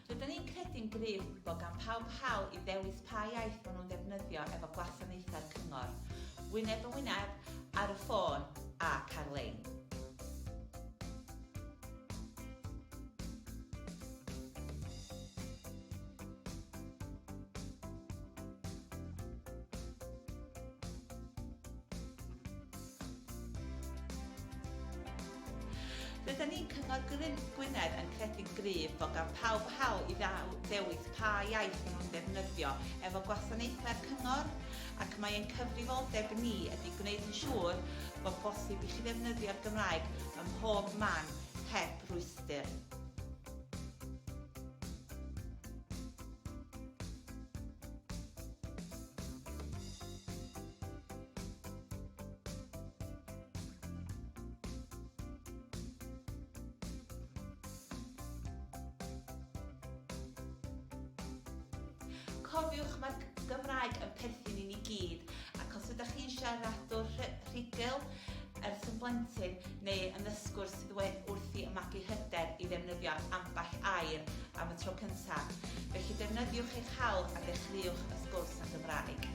Rydyn ni'n credu'n gryf bod gan pawb hawl i ddewis pa iaith maen nhw'n defnyddio efo gwasanaethau'r cyngor, wyneb yn wyneb, ar y ffôn ac ar-lein. Rydyn ni'n Cyngor Gwynedd yn credu'n gryf bod gan pawb hawl i ddewis pa iaith maen nhw'n defnyddio efo gwasanaethau'r cyngor, ac mae ein cyfrifoldeb ni ydy gwneud yn siŵr bod bosib i chi ddefnyddio'r Gymraeg ym mhob man heb rwystyr. Cofiwch mae'r Gymraeg yn perthyn i ni gyd, ac os ydych chi'n siaradwr rhugl ers yn blentyn neu yn ddysgwr sydd wrthi ymagu hyder i ddefnyddio ambell air am y tro cyntaf, felly defnyddiwch eich hawl a dechreuwch y sgwrs yn Gymraeg.